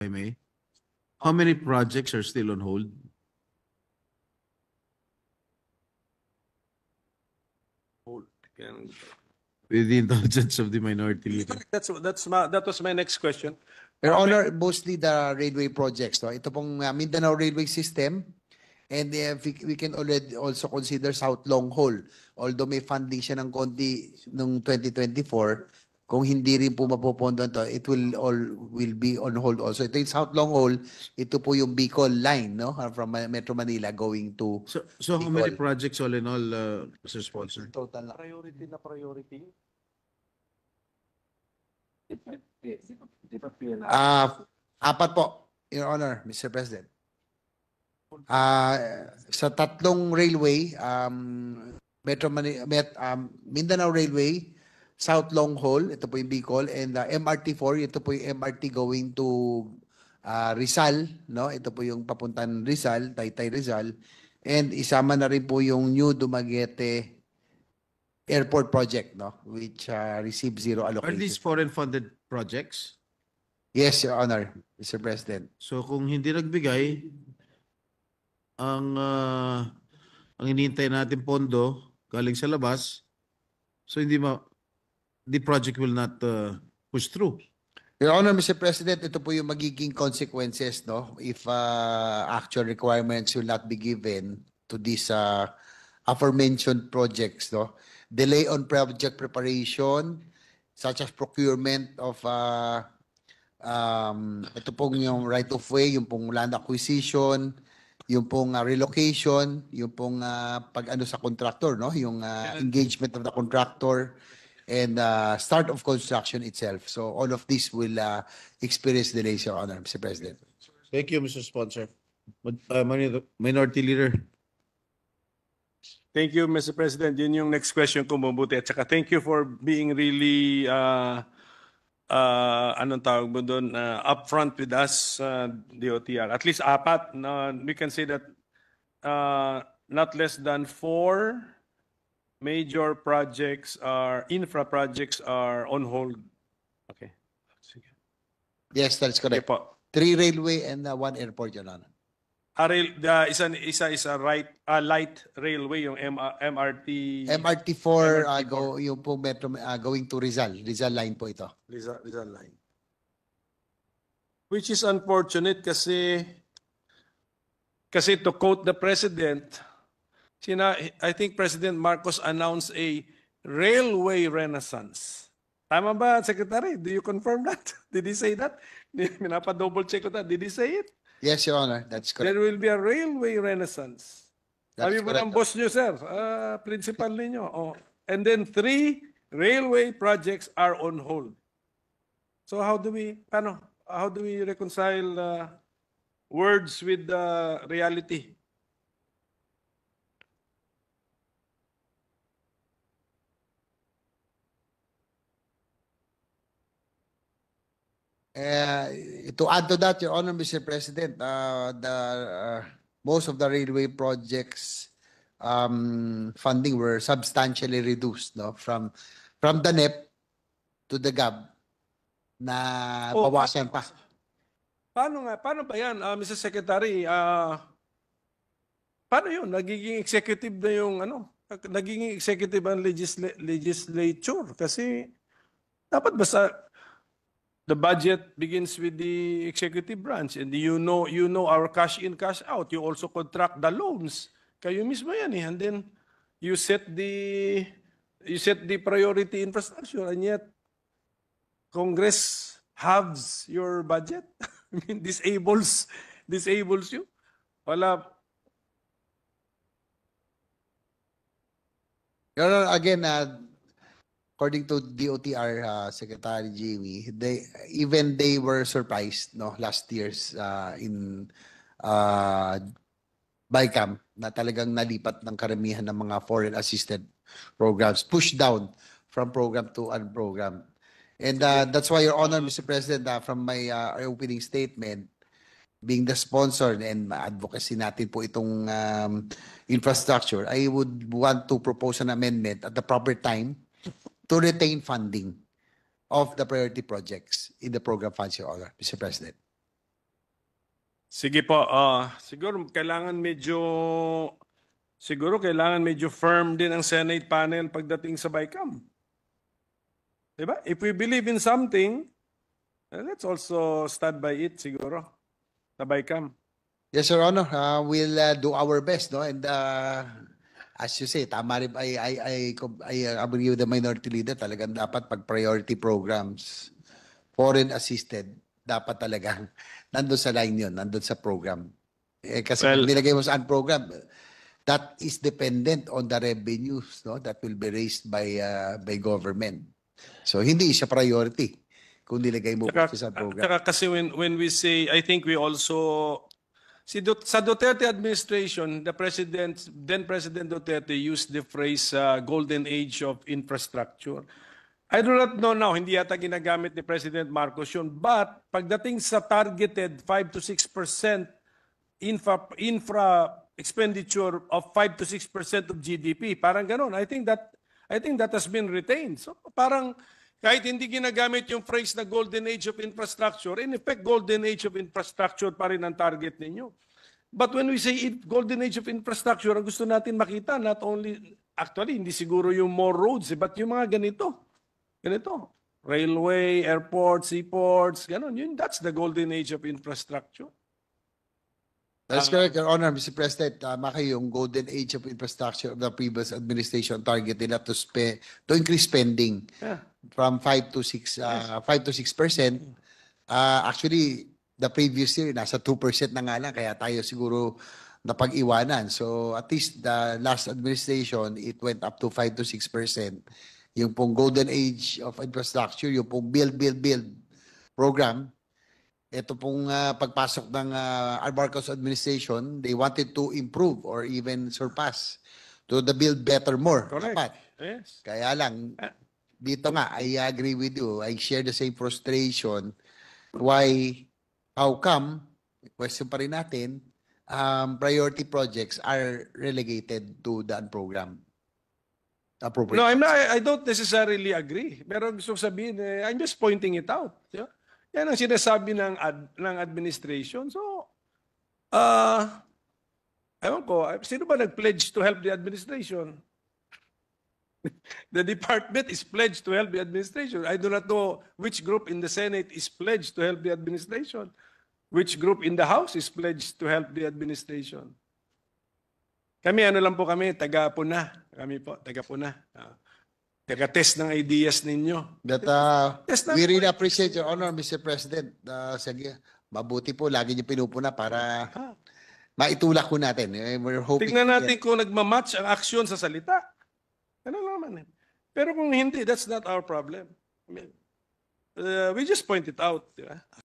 I may. How many projects are still on hold? With the indulgence of the minority leader. That was my next question. Your Honor, mostly the railway projects. No? Ito pong Mindanao Railway System, and we can already also consider South Long Haul. Although may funding siya ng konti noong 2024, kung hindi rin po mapopondo ito, it will be on hold also. Ito yung South Long Haul, ito po yung Bicol line, no? From Metro Manila going to So how many projects all in all, Mr. Sponsor? total na. Priority. Apat po, Your Honor, Mr. President. Sa tatlong railway, Mindanao Railway, South Long Haul, ito po yung Bicol, and MRT4, ito po yung MRT going to Rizal, no? Ito po yung papuntan Rizal, Taytay Rizal, and isama na rin po yung New Dumaguete Airport project, no? Which received zero Are allocation. these foreign funded projects? Yes, Your Honor, Mr. President. So kung hindi nagbigay, ang hinihintay natin pondo galing sa labas, so the project will not push through. Your Honor, Mr. President, ito po yung magiging consequences, no? If actual requirements will not be given to these aforementioned projects, no? Delay on project preparation, such as procurement of ito pong yung right of way, yung pong land acquisition, yung pong relocation, yung pong pag-ano sa contractor, no? Yung engagement of the contractor, and start of construction itself. So all of this will experience delays, Your Honor, Mr. President. Thank you, Mr. Sponsor. Minority Leader. Thank you, Mr. President. Yun yung next question ko, mabuti. At saka thank you for being really, anong tawag mo doon, upfront with us, DOTR. At least apat. We can say that not less than 4 major projects infra projects are on hold. Okay. Sige. Yes, that's correct. Okay po. 3 railway and 1 airport, Your Honor. Isa light railway, yung MRT. MRT4, yung po metro, going to Rizal. Rizal line po ito. Rizal line. Which is unfortunate kasi to quote the President, I think President Marcos announced a railway renaissance. Tama ba, Secretary? Do you confirm that? Did he say that? Minapa-double check ko that. Did he say it? Yes, Your Honor. That's correct. There will be a railway renaissance. That's Sabi mo correct. ng boss nyo, sir, principal ninyo. Oh. And then 3 railway projects are on hold. So how do we reconcile words with reality? To add to that, Your Honor, Mr. President, most of the railway projects funding were substantially reduced, no, from the NEP to the GAB na bawasan pa. Paano ba yan, Mr. Secretary? Paano yun? Nagiging executive na yung nagiging executive ang legislature kasi dapat basta the budget begins with the executive branch, and you know our cash in, cash out. You also contract the loans. Kayo mismo yan eh. And then you set the priority infrastructure, and yet Congress halves your budget. I mean, disables you. Wala. Your Honor, again, according to DOTR Secretary Jimmy, they were surprised, no, last year's in BICAM na talagang nalipat ng karamihan ng mga foreign assisted programs, pushed down from program to unprogram. And that's why, Your Honor, Mr. President, from my opening statement, being the sponsor and advocacy natin po itong infrastructure, I would want to propose an amendment at the proper time to retain funding of the priority projects in the program funds, Your Honor, Mr. President. Sige po, siguro kailangan medyo firm din ang Senate panel pagdating sa BICAM. Diba? If we believe in something, let's also stand by it siguro sa BICAM. Yes, Your Honor. We'll do our best, no? And as you say, tama rin, I agree with the minority leader. Talagang dapat pag priority programs, foreign assisted, dapat talagang nandun sa line yun, nandun sa program. Kasi Well- kung nilagay mo sa program, that is dependent on the revenues, no, that will be raised by government. So hindi siya priority kung nilagay mo sa program. Tsaka kasi when we say, I think we also, sa Duterte administration, then President Duterte used the phrase golden age of infrastructure. I do not know now, hindi yata ginagamit ni President Marcos yun, but pagdating sa targeted 5 to 6% infra expenditure of 5 to 6% of GDP, parang ganun. I think that has been retained. So parang kahit hindi ginagamit yung phrase na golden age of infrastructure, in effect, golden age of infrastructure pa rin ang target ninyo. But when we say golden age of infrastructure, ang gusto natin makita, not only, actually, hindi siguro yung more roads, but yung mga ganito. Ganito. Railway, airports, seaports, ganun. That's the golden age of infrastructure. That's correct, Your Honor, Mr. President. Tama kayo, yung golden age of infrastructure of the previous administration target nila to increase spending Yeah. from 5 to 6%. Actually, the previous year, nasa 2% na nga lang, kaya tayo siguro napag-iwanan. So at least the last administration, it went up to 5 to 6%. Yung pong golden age of infrastructure, yung pong build program, ito pong pagpasok ng Marcos administration, they wanted to improve or even surpass to the build better more. Correct. Dapat. Yes. Kaya lang, dito nga, I agree with you. I share the same frustration. How come, question pa rin natin, priority projects are relegated to the program? No, I don't necessarily agree. Pero gusto ko sabihin, I'm just pointing it out. Yeah? Yan ang sinasabi ng administration. So, ewan ko, sino ba nag-pledge to help the administration? The department is pledged to help the administration. I do not know which group in the Senate is pledged to help the administration. Which group in the House is pledged to help the administration. Kami, taga-puna. Kami po, taga-puna. Taga-test ng ideas ninyo. But we really appreciate your honor, Mr. President. Sige, mabuti po, lagi niyo pinupuna para maitulak ko natin. We're hoping. Tingnan natin kung nagmamatch ang aksyon sa salita. Ano naman eh. Pero kung hindi, that's not our problem. I mean, we just point it out. Di ba?